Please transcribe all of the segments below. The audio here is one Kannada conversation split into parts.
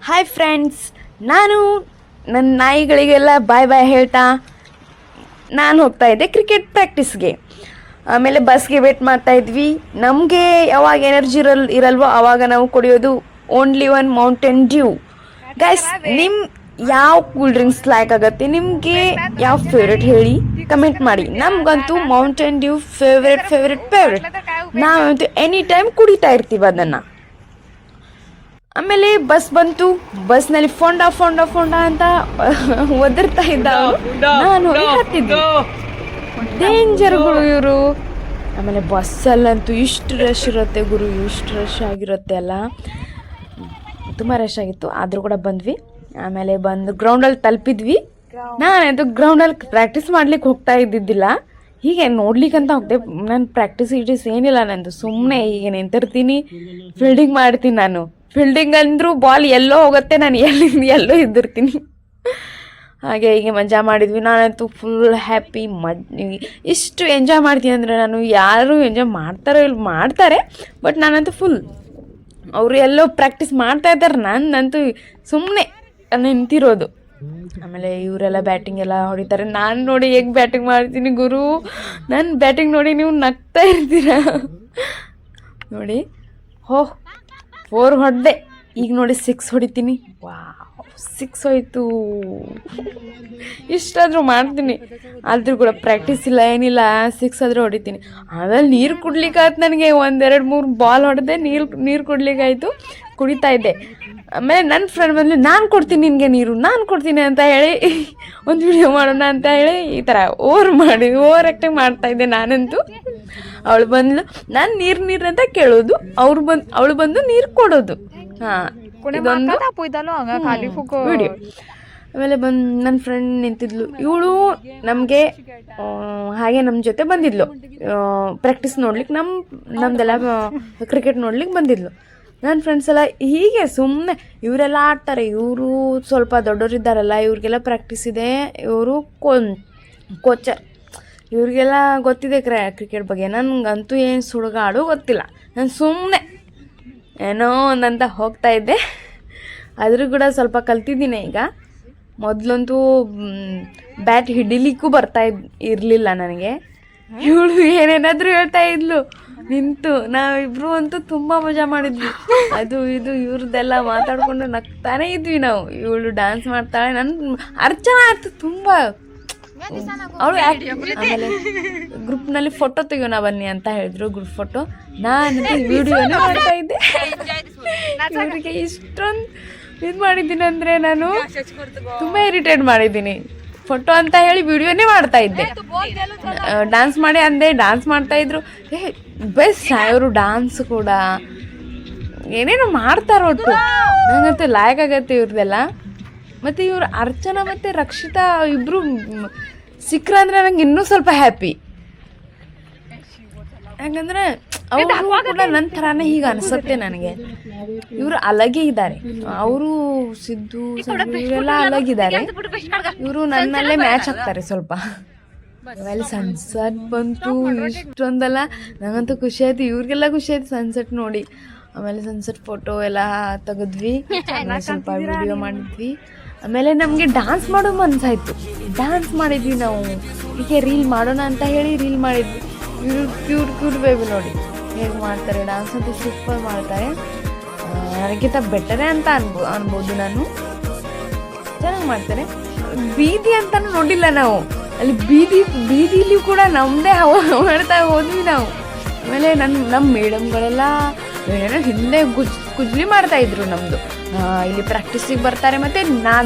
ಹಾಯ್ ಫ್ರೆಂಡ್ಸ್, ನಾನು ನನ್ನ ನಾಯಿಗಳಿಗೆಲ್ಲ ಬಾಯ್ ಬಾಯ್ ಹೇಳ್ತಾ ನಾನು ಹೋಗ್ತಾ ಇದ್ದೆ ಕ್ರಿಕೆಟ್ ಪ್ರಾಕ್ಟೀಸ್ಗೆ. ಆಮೇಲೆ ಬಸ್ಗೆ ವೇಟ್ ಮಾಡ್ತಾ ಇದ್ವಿ. ನಮಗೆ ಯಾವಾಗ ಎನರ್ಜಿ ಇರಲ್ವೋ ಆವಾಗ ನಾವು ಕುಡಿಯೋದು only one Mountain Dew. Guys, ನಿಮ್ಮ ಯಾವ ಕೂಲ್ ಡ್ರಿಂಕ್ಸ್ ಲೈಕ್ ಆಗುತ್ತೆ, ನಿಮಗೆ ಯಾವ ಫೇವ್ರೆಟ್ ಹೇಳಿ ಕಮೆಂಟ್ ಮಾಡಿ. ನಮಗಂತೂ ಮೌಂಟೇನ್ ಡ್ಯೂ ಫೇವ್ರೆಟ್. ನಾವಂತೂ ಎನಿ ಟೈಮ್ ಕುಡಿತಾ ಇರ್ತೀವಿ ಅದನ್ನು. ಆಮೇಲೆ ಬಸ್ ಬಂತು. ಬಸ್ನಲ್ಲಿ ಫೊಂಡ ಅಂತ ಒದರ್ತಾ ಇದ್ದ. ನಾನು ಹತ್ತಿದ್ದೆ. ಡೇಂಜರ್ಗಳು ಇವರು. ಆಮೇಲೆ ಬಸ್ಸಲ್ಲಂತೂ ಇಷ್ಟು ರಶ್ ಇರುತ್ತೆ ಗುರು, ಇಷ್ಟು ರಶ್ ಆಗಿರುತ್ತೆ ಅಲ್ಲ, ತುಂಬ ರಶ್ ಆಗಿತ್ತು. ಆದರೂ ಕೂಡ ಬಂದ್ವಿ. ಆಮೇಲೆ ಬಂದು ಗ್ರೌಂಡಲ್ಲಿ ತಲುಪಿದ್ವಿ. ನಾನಂತೂ ಗ್ರೌಂಡಲ್ಲಿ ಪ್ರಾಕ್ಟೀಸ್ ಮಾಡ್ಲಿಕ್ಕೆ ಹೋಗ್ತಾ ಇದ್ದಿದ್ದಿಲ್ಲ, ಹೀಗೆ ನೋಡ್ಲಿಕ್ಕಂತ ಹೋಗ್ದೆ. ನನ್ನ ಪ್ರಾಕ್ಟೀಸ್ ಏನಿಲ್ಲ ನಂದು. ಸುಮ್ಮನೆ ಹೀಗೆ ನಿಂತಿರ್ತೀನಿ, ಫೀಲ್ಡಿಂಗ್ ಮಾಡ್ತೀನಿ. ನಾನು ಫೀಲ್ಡಿಂಗ್ ಅಂದರೂ ಬಾಲ್ ಎಲ್ಲೋ ಹೋಗುತ್ತೆ, ನಾನು ಎಲ್ಲೋ ಇದ್ದಿರ್ತೀನಿ. ಹಾಗೆ ಹೀಗೆ ಮಜಾ ಮಾಡಿದ್ವಿ. ನಾನಂತೂ ಫುಲ್ ಹ್ಯಾಪಿ. ಇಷ್ಟು ಎಂಜಾಯ್ ಮಾಡ್ತೀನಿ ಅಂದರೆ, ನಾನು ಯಾರು ಎಂಜಾಯ್ ಮಾಡ್ತಾರೆ, ಬಟ್ ನಾನಂತೂ ಫುಲ್. ಅವರು ಎಲ್ಲೋ ಪ್ರಾಕ್ಟೀಸ್ ಮಾಡ್ತಾ ಇದ್ದಾರೆ, ನಾನಂತೂ ಸುಮ್ಮನೆ ನಿಂತಿರೋದು. ಆಮೇಲೆ ಇವರೆಲ್ಲ ಬ್ಯಾಟಿಂಗ್ ಎಲ್ಲ ಹೊಡಿತಾರೆ. ನಾನು ನೋಡಿ ಹೇಗೆ ಬ್ಯಾಟಿಂಗ್ ಮಾಡ್ತೀನಿ ಗುರು, ನನ್ನ ಬ್ಯಾಟಿಂಗ್ ನೋಡಿ ನೀವು ನಗ್ತಾ ಇರ್ತೀರ. ನೋಡಿ, 4 ಹೊಡೆದೆ. ಈಗ ನೋಡಿ 6 ಹೊಡಿತೀನಿ. 6 ಹೋಯ್ತು. ಇಷ್ಟಾದರೂ ಮಾಡ್ತೀನಿ, ಆದರೂ ಕೂಡ ಪ್ರಾಕ್ಟೀಸ್ ಇಲ್ಲ ಏನಿಲ್ಲ. 6 ಆದರೂ ಹೊಡಿತೀನಿ. ಆಮೇಲೆ ನೀರು ಕುಡ್ಲಿಕ್ಕಾಯ್ತು ನನಗೆ. 1 2 3 ಬಾಲ್ ಹೊಡೆದೆ, ನೀರು ಕುಡ್ಲಿಕ್ಕಾಯ್ತು. ಕುಡಿತಾ ಇದ್ದೆ. ಆಮೇಲೆ ನನ್ನ ಫ್ರೆಂಡ್ ಬಂದು, ನಾನು ಕೊಡ್ತೀನಿ ನಿನಗೆ ನೀರು, ನಾನು ಕೊಡ್ತೀನಿ ಅಂತ ಹೇಳಿ ಒಂದು ವಿಡಿಯೋ ಮಾಡೋಣ ಅಂತ ಹೇಳಿ ಈ ಥರ ಓವರ್ ಆ್ಯಕ್ಟಿಂಗ್ ಮಾಡ್ತಾಯಿದ್ದೆ ನಾನಂತೂ. ಅವಳು ಬಂದ್ಲು, ನಾನು ನೀರು ಅಂತ ಕೇಳೋದು, ಅವಳು ಬಂದು ನೀರು ಕೊಡೋದು. ಹಾಂ, ಇದೊಂದು ವಿಡಿಯೋ. ಆಮೇಲೆ ನನ್ನ ಫ್ರೆಂಡ್ ನಿಂತಿದ್ಲು. ಇವಳು ನಮಗೆ ಹಾಗೆ ನಮ್ಮ ಜೊತೆ ಬಂದಿದ್ಲು ಪ್ರಾಕ್ಟೀಸ್ ನೋಡ್ಲಿಕ್ಕೆ. ನಮ್ಮದೆಲ್ಲ ಕ್ರಿಕೆಟ್ ನೋಡ್ಲಿಕ್ಕೆ ಬಂದಿದ್ಲು. ನನ್ನ ಫ್ರೆಂಡ್ಸ್ ಎಲ್ಲ ಹೀಗೆ ಸುಮ್ಮನೆ ಇವರೆಲ್ಲ ಆಡ್ತಾರೆ. ಇವರು ಸ್ವಲ್ಪ ದೊಡ್ಡವರಿದ್ದಾರಲ್ಲ, ಇವ್ರಿಗೆಲ್ಲ ಪ್ರಾಕ್ಟೀಸ್ ಇದೆ. ಇವರು ಕೋಚರ್. ಇವ್ರಿಗೆಲ್ಲ ಗೊತ್ತಿದೆ ಕ್ರಿಕೆಟ್ ಬಗ್ಗೆ. ನನಗಂತೂ ಏನು ಸುಡುಗಾಡು ಗೊತ್ತಿಲ್ಲ. ನಾನು ಸುಮ್ಮನೆ ಏನೋ ಒಂದಂತ ಹೋಗ್ತಾ ಇದ್ದೆ. ಆದರೂ ಕೂಡ ಸ್ವಲ್ಪ ಕಲ್ತಿದ್ದೀನಿ ಈಗ. ಮೊದಲಂತೂ ಬ್ಯಾಟ್ ಹಿಡಿಲಿಕ್ಕೂ ಇರಲಿಲ್ಲ ನನಗೆ. ಇವಳು ಏನೇನಾದರೂ ಹೇಳ್ತಾ ಇದ್ಲು ನಿಂತು. ನಾವಿಬ್ರು ಅಂತೂ ತುಂಬ ಮಜಾ ಮಾಡಿದ್ವಿ. ಅದು ಇದು ಇವ್ರದ್ದೆಲ್ಲ ಮಾತಾಡ್ಕೊಂಡು ನಗ್ತಾನೇ ಇದ್ವಿ ನಾವು. ಇವಳು ಡ್ಯಾನ್ಸ್ ಮಾಡ್ತಾಳೆ, ಅರ್ಚನಾ ಆಯ್ತು ತುಂಬ. ಅವಳು ಆಮೇಲೆ ಗ್ರೂಪ್ನಲ್ಲಿ ಫೋಟೋ ತೆಗಿಯೋಣ ಬನ್ನಿ ಅಂತ ಹೇಳಿದ್ರು, ಗ್ರೂಪ್ ಫೋಟೋ. ನಾನು ವಿಡಿಯೋನೇ ಮಾಡ್ತಾ ಇದ್ದೆ. ಇವರಿಗೆ ಇಷ್ಟೊಂದು ಇದು ಮಾಡಿದ್ದೀನಿ ಅಂದರೆ ನಾನು ತುಂಬ ಇರಿಟೇಟ್ ಮಾಡಿದ್ದೀನಿ. ಫೋಟೋ ಅಂತ ಹೇಳಿ ವಿಡಿಯೋನೇ ಮಾಡ್ತಾ ಇದ್ದೆ. ಡ್ಯಾನ್ಸ್ ಮಾಡಿ ಅಂದೆ, ಡ್ಯಾನ್ಸ್ ಮಾಡ್ತಾಯಿದ್ರು. ಬೆಸ್ಟ್ ಇವರು ಡ್ಯಾನ್ಸ್ ಕೂಡ ಏನೇನೋ ಮಾಡ್ತಾರೆ. ಒಟ್ಟು ನನಗಂತೂ ಲಾಯಕ್ ಆಗತ್ತೆ ಇವ್ರದ್ದೆಲ್ಲ. ಮತ್ತು ಇವರು ಅರ್ಚನಾ ಮತ್ತು ರಕ್ಷಿತಾ ಇಬ್ಬರು ಸಿಕ್ಕರಂದ್ರೆ ನಂಗೆ ಇನ್ನೂ ಸ್ವಲ್ಪ ಹ್ಯಾಪಿ. ಯಾಕಂದರೆ ಅವರು ಕೂಡ ನನ್ನ ಥರನೇ ಹೀಗೆ ಅನಿಸುತ್ತೆ ನನಗೆ. ಇವರು ಅಲಗೇ ಇದ್ದಾರೆ. ಅವರು ಸಿದ್ದು ಇವರೆಲ್ಲ ಅಲಗಿದ್ದಾರೆ. ಇವರು ನನ್ನಲ್ಲೇ ಮ್ಯಾಚ್ ಆಗ್ತಾರೆ ಸ್ವಲ್ಪ. ಆಮೇಲೆ ಸನ್ಸೆಟ್ ಬಂತು. ಇಷ್ಟೊಂದಲ್ಲ, ನನಗಂತೂ ಖುಷಿ ಆಯಿತು, ಇವ್ರಿಗೆಲ್ಲ ಖುಷಿ ಆಯಿತು ಸನ್ಸೆಟ್ ನೋಡಿ. ಆಮೇಲೆ ಸನ್ಸೆಟ್ ಫೋಟೋ ಎಲ್ಲ ತೆಗೆದ್ವಿ, ಸ್ವಲ್ಪ ವಿಡಿಯೋ ಮಾಡಿದ್ವಿ. ಆಮೇಲೆ ನಮಗೆ ಡ್ಯಾನ್ಸ್ ಮಾಡೋ ಮನಸ್ಸಾಯಿತು. ಡ್ಯಾನ್ಸ್ ಮಾಡಿದ್ವಿ ನಾವು. ಹೀಗೆ ರೀಲ್ ಮಾಡೋಣ ಅಂತ ಹೇಳಿ ರೀಲ್ ಮಾಡಿದ್ವಿ. ಕ್ಯೂರ್ ಬೇಬಿ ನೋಡಿ ಹೇಗೆ ಮಾಡ್ತಾರೆ ಡ್ಯಾನ್ಸ್, ಅಂತೂ ಸೂಪರ್ ಮಾಡ್ತಾರೆ. ನನಗಿಂತ ಬೆಟರೇ ಅಂತ ಅನ್ಬೋದು ನಾನು. ಚೆನ್ನಾಗಿ ಮಾಡ್ತಾರೆ. ಬೀದಿ ಅಂತಲೂ ನೋಡಿಲ್ಲ ನಾವು. ಅಲ್ಲಿ ಬೀದಿಲಿ ಕೂಡ ನಮ್ಮದೇ ಮಾಡ್ತಾ ಹೋದ್ವಿ ನಾವು. ಆಮೇಲೆ ನಮ್ಮ ಮೇಡಮ್ಗಳೆಲ್ಲ ಏನೇನೋ ಹಿಂದೆ ಕುಜ್ಲಿ ಮಾಡ್ತಾಯಿದ್ರು ನಮ್ಮದು. ಇಲ್ಲಿ ಪ್ರಾಕ್ಟೀಸಿಗೆ ಬರ್ತಾರೆ ಮತ್ತು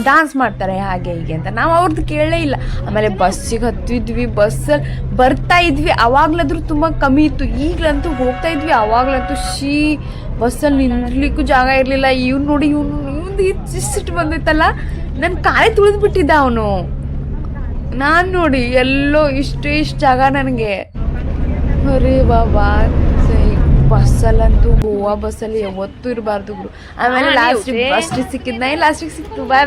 ಡ್ಯಾನ್ಸ್ ಮಾಡ್ತಾರೆ ಹಾಗೆ ಹೀಗೆ ಅಂತ. ನಾವು ಅವ್ರದ್ದು ಕೇಳಲೇ ಇಲ್ಲ. ಆಮೇಲೆ ಬಸ್ಸಿಗೆ ಹತ್ತಿದ್ವಿ. ಬಸ್ಸಲ್ಲಿ ಬರ್ತಾ ಇದ್ವಿ. ಆವಾಗಲಾದ್ರೂ ತುಂಬ ಕಮ್ಮಿ ಇತ್ತು, ಈಗಲಂತೂ ಹೋಗ್ತಾ ಇದ್ವಿ. ಆವಾಗಲಂತೂ ಬಸ್ಸಲ್ಲಿ ನಿಲ್ಲಲಿಕ್ಕೂ ಜಾಗ ಇರಲಿಲ್ಲ. ಇವ್ನು ನೋಡಿ, ಇವ್ನು ಇಷ್ಟು ಬಂದಿತ್ತಲ್ಲ, ನನ್ನ ಕಾಲೇ ತುಳಿದ್ಬಿಟ್ಟಿದ್ದ ಅವನು. ನಾನು ನೋಡಿ ಎಲ್ಲೋ ಇಷ್ಟು ಜಾಗ ನನಗೆ. ಅರೇ ಬಾಬಾ, ಬಸ್ಸಲ್ಲಂತೂ ಗೋವಾ ಬಸ್ಸಲ್ಲಿ ಯಾವತ್ತೂ ಇರಬಾರ್ದು ಗುರು. ಆಮೇಲೆ ಲಾಸ್ಟಿಗೆ ಸಿಕ್ಕಿದ್ದು ಬಾಯ್ ಬಾಯ್.